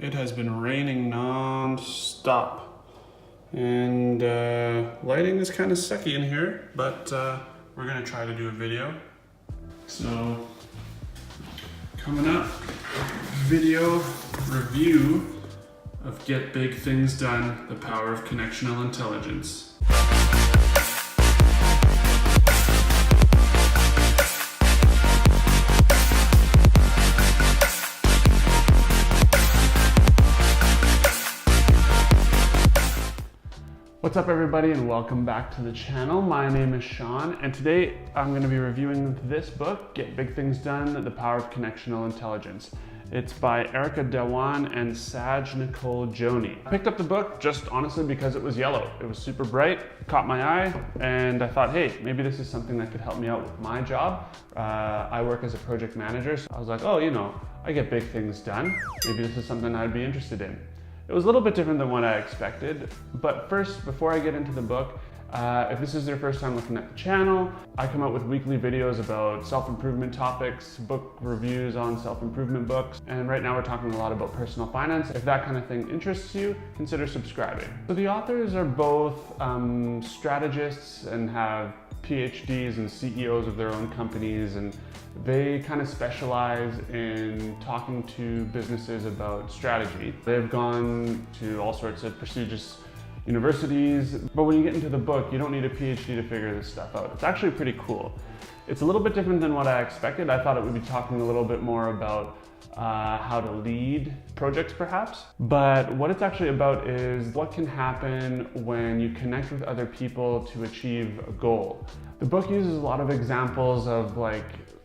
It has been raining non-stop, and lighting is kind of sucky in here, but we're gonna try to do a video. So coming up, video review of Get Big Things Done, the Power of Connectional Intelligence. What's up everybody, and welcome back to the channel. My name is Sean, and today I'm going to be reviewing this book, Get Big Things Done, the Power of Connectional Intelligence. It's by Erica Dewan and Saj Nicole Joni. I picked up the book just honestly because it was yellow. It was super bright, caught my eye, and I thought, hey, maybe this is something that could help me out with my job. I work as a project manager, so I was like, oh, I get big things done. Maybe this is something I'd be interested in. It was a little bit different than what I expected, but first, before I get into the book, if this is your first time looking at the channel, I come out with weekly videos about self-improvement topics, book reviews on self-improvement books, and right now we're talking a lot about personal finance. If that kind of thing interests you, consider subscribing. So the authors are both strategists and have PhDs and CEOs of their own companies, and they kind of specialize in talking to businesses about strategy. They've gone to all sorts of prestigious universities, but when you get into the book, you don't need a PhD to figure this stuff out. It's actually pretty cool. It's a little bit different than what I expected. I thought it would be talking a little bit more about how to lead projects perhaps, but what it's actually about is what can happen when you connect with other people to achieve a goal. The book uses a lot of examples of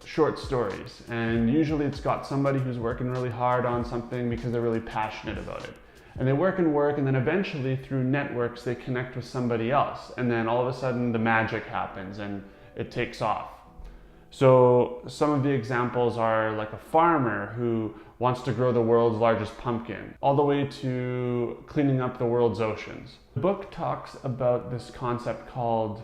short stories, and usually it's got somebody who's working really hard on something because they're really passionate about it. And they work, and then eventually through networks they connect with somebody else, and then all of a sudden the magic happens and it takes off. So some of the examples are like a farmer who wants to grow the world's largest pumpkin, all the way to cleaning up the world's oceans. The book talks about this concept called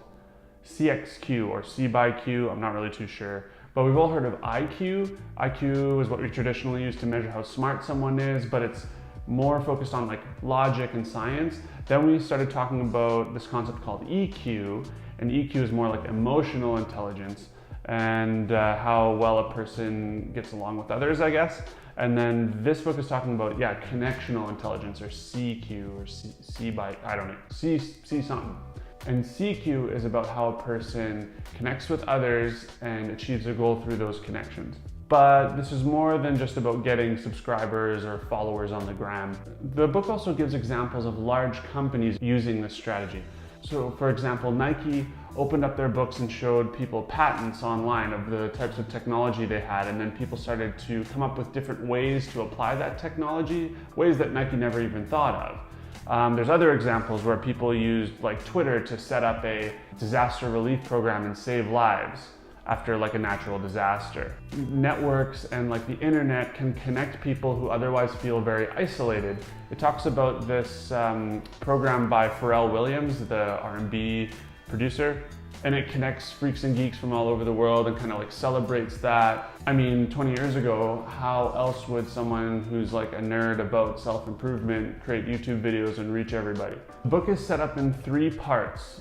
CXQ or C by Q, I'm not really too sure. But we've all heard of IQ. IQ is what we traditionally use to measure how smart someone is, but it's more focused on logic and science. Then we started talking about this concept called EQ, and EQ is more like emotional intelligence and how well a person gets along with others, I guess. And then this book is talking about, connectional intelligence, or CQ, or C something. And CQ is about how a person connects with others and achieves a goal through those connections. But this is more than just about getting subscribers or followers on the gram. The book also gives examples of large companies using this strategy. So for example, Nike opened up their books and showed people patents online of the types of technology they had, and then people started to come up with different ways to apply that technology, ways that Nike never even thought of. There's other examples where people used Twitter to set up a disaster relief program and save lives after a natural disaster. Networks and the internet can connect people who otherwise feel very isolated. It talks about this program by Pharrell Williams, the R&B producer, and it connects freaks and geeks from all over the world and kind of celebrates that. I mean, 20 years ago, how else would someone who's a nerd about self-improvement create YouTube videos and reach everybody? The book is set up in 3 parts,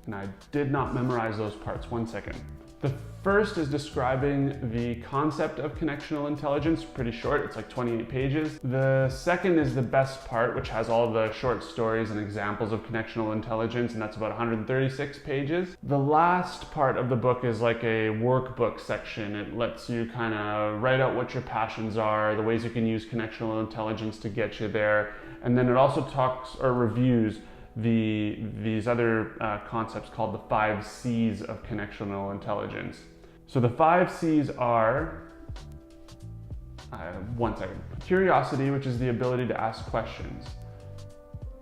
and I did not memorize those parts. One second. The first is describing the concept of connectional intelligence, pretty short, it's 28 pages. The second is the best part, which has all the short stories and examples of connectional intelligence, and that's about 136 pages. The last part of the book is a workbook section. It lets you kind of write out what your passions are, the ways you can use connectional intelligence to get you there, and then it also talks or reviews these other concepts called the 5 C's of connectional intelligence. So the 5 C's are, one second, curiosity, which is the ability to ask questions.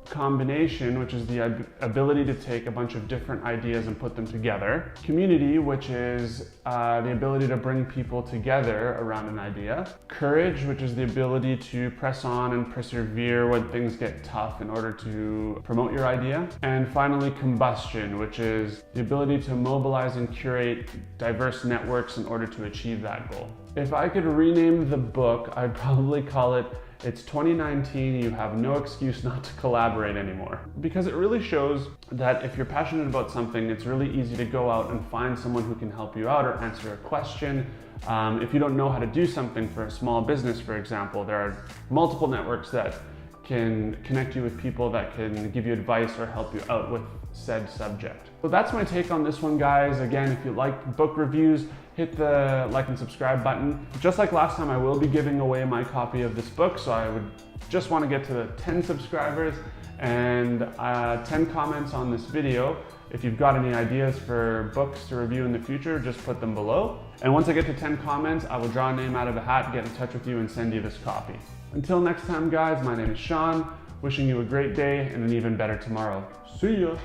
Combination, which is the ability to take a bunch of different ideas and put them together. Community, which is the ability to bring people together around an idea. Courage, which is the ability to press on and persevere when things get tough in order to promote your idea. And finally, combustion, which is the ability to mobilize and curate diverse networks in order to achieve that goal. If I could rename the book, I'd probably call it It's 2019, You Have No Excuse Not to Collaborate Anymore. Because it really shows that if you're passionate about something, it's really easy to go out and find someone who can help you out or answer a question. If you don't know how to do something for a small business, for example, there are multiple networks that can connect you with people that can give you advice or help you out with said subject. So that's my take on this one, guys. Again, if you like book reviews, hit the like and subscribe button. Just like last time, I will be giving away my copy of this book, so I would just want to get to the 10 subscribers and 10 comments on this video. If you've got any ideas for books to review in the future, just put them below. And once I get to 10 comments, I will draw a name out of a hat, get in touch with you, and send you this copy. Until next time, guys, my name is Sean, wishing you a great day and an even better tomorrow. See ya!